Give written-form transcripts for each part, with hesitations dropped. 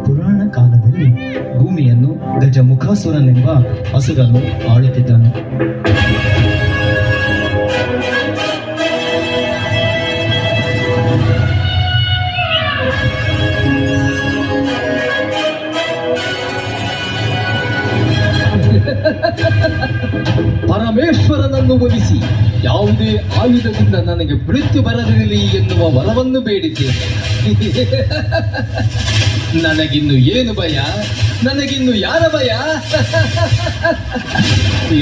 ಪುರಾಣ ಕಾಲದಲ್ಲಿ ಭೂಮಿಯನ್ನು ಗಜಮುಖಾಸುರನೆಂಬ ಅಸುರನು ಆಳುತ್ತಿದ್ದನು. ಪರಮೇಶ್ವರನನ್ನು ಒಲಿಸಿ ಯಾವುದೇ ಆಯುಧದಿಂದ ನನಗೆ ಮೃತ್ಯು ಬರದಿರಲಿ ಎನ್ನುವ ವರವನ್ನು ಬೇಡಿದ್ದೇನೆ. ನನಗಿನ್ನು ಏನು ಭಯ? ನನಗಿನ್ನು ಯಾರ ಭಯ?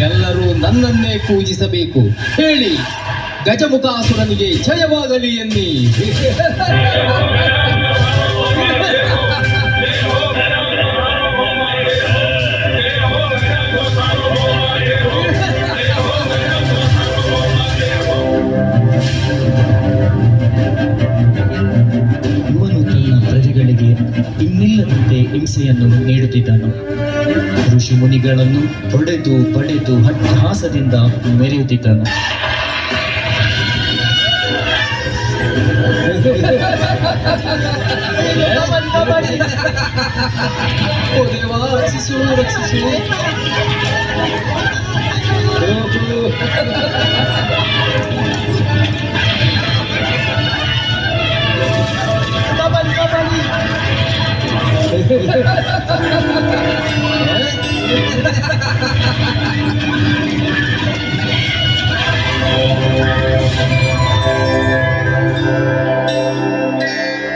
ಎಲ್ಲರೂ ನನ್ನನ್ನೇ ಪೂಜಿಸಬೇಕು. ಹೇಳಿ, ಗಜಮುಖಾಸುರನಿಗೆ ಜಯವಾಗಲಿ ಎನ್ನಿ. ಇವನು ತನ್ನ ಪ್ರಜೆಗಳಿಗೆ ಇನ್ನಿಲ್ಲದಂತೆ ಹಿಂಸೆಯನ್ನು ನೀಡುತ್ತಿದ್ದನು. ಋಷಿ ಮುನಿಗಳನ್ನು ಹೊಡೆದು ಬಡೆದು ಅಟ್ಟಹಾಸದಿಂದ ಮೆರೆಯುತ್ತಿದ್ದನು. ಓ ದೇವಾ, ರಕ್ಷಿಸು ರಕ್ಷಿಸು.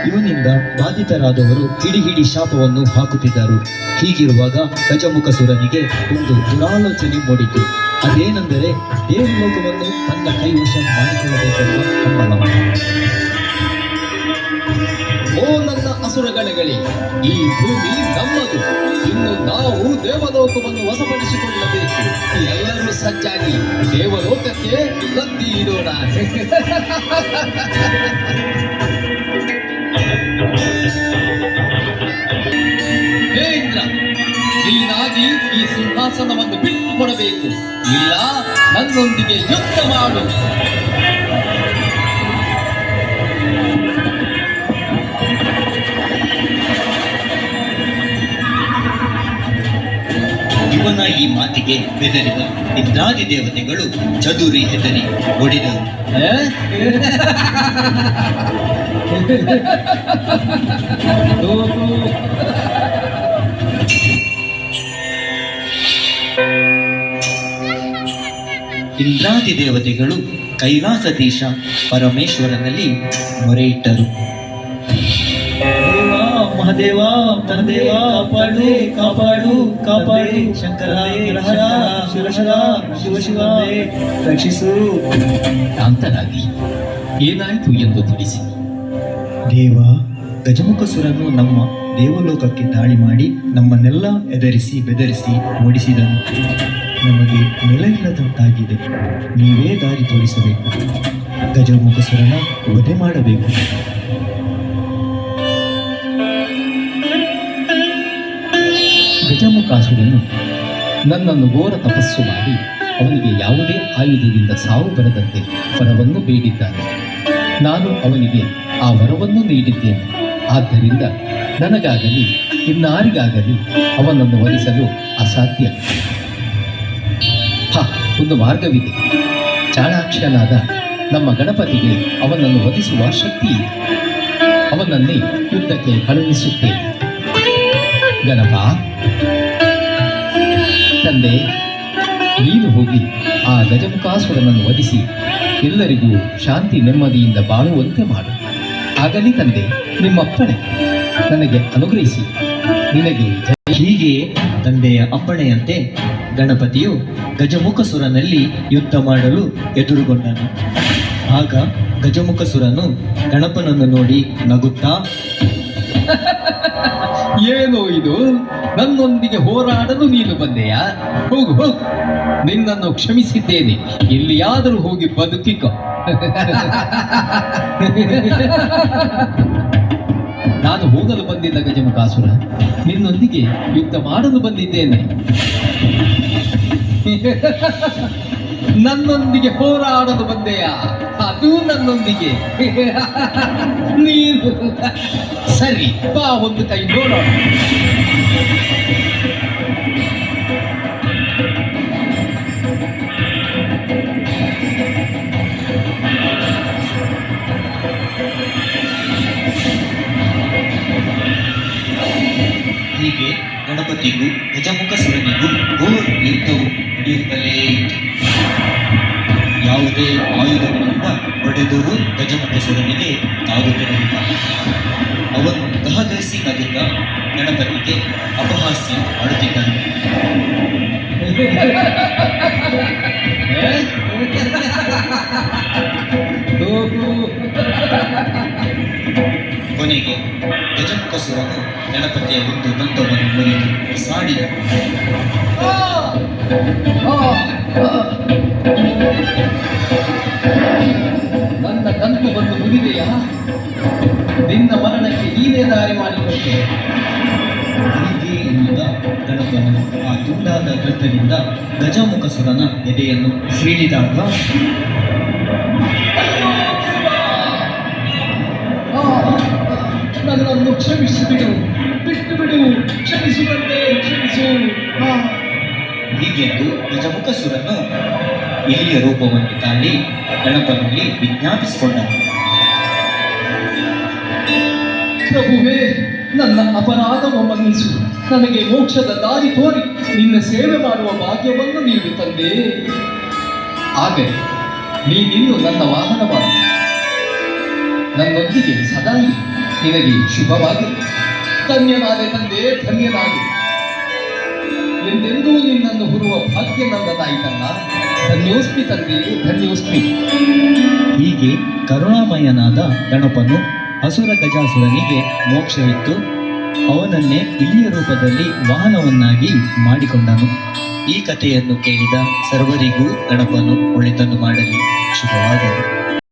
ಇವನಿಂದ ಬಾಧಿತರಾದವರು ಹಿಡಿ ಶಾಪವನ್ನು ಹಾಕುತ್ತಿದ್ದರು. ಹೀಗಿರುವಾಗ ಗಜಮುಖಸುರನಿಗೆ ಒಂದು ದುರಾಲೋಚನೆ ಮೂಡಿತು. ಅದೇನೆಂದರೆ ದೇವಲೋಕವನ್ನು ತನ್ನ ಕೈವಶ ಮಾಡಿಕೊಳ್ಳಬೇಕೆಂಬ ಹಂಬಲ. ಓ ನನ್ನ ಅಸುರಗಣಗಳೇ, ಈ ಭೂಮಿ ನಮ್ಮದು. ಇನ್ನು ನಾವು ದೇವಲೋಕವನ್ನು ವಶಪಡಿಸಿಕೊಳ್ಳಬೇಕು. ಎಲ್ಲರೂ ಸಜ್ಜಾಗಿ ದೇವಲೋಕಕ್ಕೆ ಕತ್ತಿ ಇಡೋಣ. ಹೇ ಇಂದ್ರ, ನೀನಾಗಿ ಈ ಸಿಂಹಾಸನವನ್ನು ಬಿಟ್ಟು ಕೊಡಬೇಕು. ಇಲ್ಲ, ನನ್ನೊಂದಿಗೆ ಯುದ್ಧ ಮಾಡು. ಇವನ ಈ ಮಾತಿಗೆ ಬೆದರಿದ ಇಂದ್ರಾದಿ ದೇವತೆಗಳು ಚದುರಿ ಹೆದರಿ ಹೊಡೆದರು. ಇಂದ್ರಾದಿ ದೇವತೆಗಳು ಕೈಲಾಸದೀಶ ಪರಮೇಶ್ವರನಲ್ಲಿ ಮೊರೆಯಿಟ್ಟರು. ಮಹಾದೇವ, ತನದೇವ, ಕಾಪಾಡು ಕಾಪಾಡು ಕಾಪಾಡು, ಶಂಕರ ಶಿವಶಿವ ಶಿವಶಿವ ರಕ್ಷಿಸು. ಶಾಂತರಾಗಿ ಏನಾಯಿತು ಎಂದು ತಿಳಿಸಿ. ದೇವ, ಗಜಮುಖಸುರನು ನಮ್ಮ ದೇವಲೋಕಕ್ಕೆ ದಾಳಿ ಮಾಡಿ ನಮ್ಮನ್ನೆಲ್ಲ ಎದರಿಸಿ ಬೆದರಿಸಿ ಓಡಿಸಿದನು. ನಮಗೆ ನೆಲ ಇಲ್ಲದಂತಾಗಿದೆ. ನೀವೇ ದಾರಿ ತೋರಿಸಬೇಕು. ಗಜಮುಖಸುರನ ವಧೆ ಮಾಡಬೇಕು. ಗಜಮುಖಾಸುರನು ನನ್ನನ್ನು ಘೋರ ತಪಸ್ಸು ಮಾಡಿ ಅವನಿಗೆ ಯಾವುದೇ ಆಯುಧದಿಂದ ಸಾವು ಬರದಂತೆ ವರವನ್ನು ಬೇಡಿದ್ದಾನೆ. ನಾನು ಅವನಿಗೆ ಆ ವರವನ್ನು ನೀಡಿದ್ದೇನೆ. ಆದ್ದರಿಂದ ನನಗಾಗಲಿ ಇನ್ನಾರಿಗಾಗಲಿ ಅವನನ್ನು ವರಿಸಲು ಅಸಾಧ್ಯ. ಒಂದು ಮಾರ್ಗವಿದೆ. ಚಾಣಾಕ್ಷನಾದ ನಮ್ಮ ಗಣಪತಿಗೆ ಅವನನ್ನು ವಧಿಸುವ ಶಕ್ತಿ ಇದೆ. ಅವನನ್ನೇ ಯುದ್ಧಕ್ಕೆ ಕಳುಹಿಸುತ್ತೇನೆ. ಗಣಪ, ತಂದೆ, ನೀನು ಹೋಗಿ ಆ ಗಜಮುಖಾಸುರನನ್ನು ವಧಿಸಿ ಎಲ್ಲರಿಗೂ ಶಾಂತಿ ನೆಮ್ಮದಿಯಿಂದ ಬಾಳುವಂತೆ ಮಾಡು. ಆಗಲಿ ತಂದೆ, ನಿಮ್ಮಪ್ಪಣೆ. ನನಗೆ ಅನುಗ್ರಹಿಸಿ. ನಿನಗೆ ಹೀಗೆ ತಂದೆಯ ಅಪ್ಪಣೆಯಂತೆ ಗಣಪತಿಯು ಗಜಮುಖಸುರನಲ್ಲಿ ಯುದ್ಧ ಮಾಡಲು ಎದುರುಗೊಂಡನು. ಆಗ ಗಜಮುಖಸುರನು ಗಣಪನನ್ನು ನೋಡಿ ನಗುತ್ತಾ ಏನೋ ಇದು, ನನ್ನೊಂದಿಗೆ ಹೋರಾಡಲು ನೀನು ಬಂದೆಯಾ? ಹೋಗು ಹೋಗು, ನಿನ್ನನ್ನು ಕ್ಷಮಿಸಿದ್ದೇನೆ. ಎಲ್ಲಿಯಾದರೂ ಹೋಗಿ ಬದುಕಿಕೊ. ನಾನು ಹೋಗಲು ಬಂದಿದ್ದ ಗಜಮುಖಾಸುರ, ನಿನ್ನೊಂದಿಗೆ ಯುದ್ಧ ಮಾಡಲು ಬಂದಿದ್ದೇನೆ. ನನ್ನೊಂದಿಗೆ ಹೋರಾಡಲು ಬಂದೆಯಾ? ಅದು ನನ್ನೊಂದಿಗೆ. ನೀನು ಸರಿ, ಬಾ ಒಂದು ಕೈ ನೋಡೋಣ. ಹೀಗೆ ಗಣಪತಿಗೂ ಗಜಮುಖಸುರನಿಗೂ ಘೋರ ಯುದ್ಧವು ನಡೆಯುತ್ತಲೇ ಇತ್ತು. ಯಾವುದೇ ಆಯುಧಗಳಿಂದ ಹೊಡೆದರೂ ಗಜಮುಖಸುರನಿಗೆ ತಾಗುತ್ತಿರಲಿಲ್ಲ. ಅವನು ಗಹಗಹಿಸಿ ನಗುತ್ತ ಗಣಪತಿಗೆ ಅಪಹಾಸ್ಯ ಮಾಡುತ್ತಿದ್ದನು. ಕೊನೆಗೆ ಗಜಮುಖಸುರನು ಗಣಪತಿಯ ಒಂದು ದಂತವನ್ನು ಮುರಿದು ಸಾಡಿದ. ನನ್ನ ದಂತು ಬಂದು ಮುರಿದೆಯಾ? ನಿನ್ನ ಮರಣಕ್ಕೆ ನೀನೇ ದಾರಿ ಮಾಡಿಕೊಟ್ಟೆ. ಹೀಗೆ ಎನ್ನುತ್ತ ಗಣಪನು ಆ ತುಂಡಾದ ದಂತದಿಂದ ಗಜಮುಖಸುರನ ಎದೆಯನ್ನು ಸೀಳಿದಾಗ ನನ್ನನ್ನು ಕ್ಷಮಿಸಿ ಬಿಡು, ಬಿಟ್ಟು ಬಿಡು, ಕ್ಷಮಿಸು ಬಂದೆ, ಕ್ಷಮಿಸು. ಹೀಗೆಂದು ಗಜಮುಖಸುರನು ಇಲಿಯ ರೂಪವನ್ನು ತಾಳಿ ಗಣಪನಲ್ಲಿ ವಿಜ್ಞಾಪಿಸಿಕೊಂಡನು. ಪ್ರಭುವೇ, ನನ್ನ ಅಪರಾಧವನ್ನು ಮನ್ನಿಸು. ನನಗೆ ಮೋಕ್ಷದ ದಾರಿ ತೋರಿ ನಿನ್ನ ಸೇವೆ ಮಾಡುವ ಭಾಗ್ಯವನ್ನು ನೀಡು ತಂದೆ. ಆದರೆ ನೀನಿನ್ನು ನನ್ನ ವಾಹನವಾಗಿ ನನ್ನೊಂದಿಗೆ ಸದಾ ಇರು. ನಿನಗೆ ಶುಭವಾಗಿ. ಧನ್ಯನಾದೆ ತಂದೆ, ಧನ್ಯನಾದೆ. ಎಂದೆಂದೂ ನಿನ್ನನ್ನು ಹುರುವ ಭಾಗ್ಯ ನನ್ನದಾಯಿತಲ್ಲ. ಧನ್ಯೋಸ್ಮಿ ತಂದೆ, ಧನ್ಯೋಸ್ಮಿ. ಹೀಗೆ ಕರುಣಾಮಯನಾದ ಗಣಪನು ಅಸುರ ಗಜಾಸುರನಿಗೆ ಮೋಕ್ಷವಿತ್ತು ಅವನನ್ನೇ ಇಲಿಯ ರೂಪದಲ್ಲಿ ವಾಹನವನ್ನಾಗಿ ಮಾಡಿಕೊಂಡನು. ಈ ಕಥೆಯನ್ನು ಕೇಳಿದ ಸರ್ವರಿಗೂ ಗಣಪನು ಒಳಿತನ್ನು ಮಾಡಲಿ. ಶುಭವಾಗಲಿ.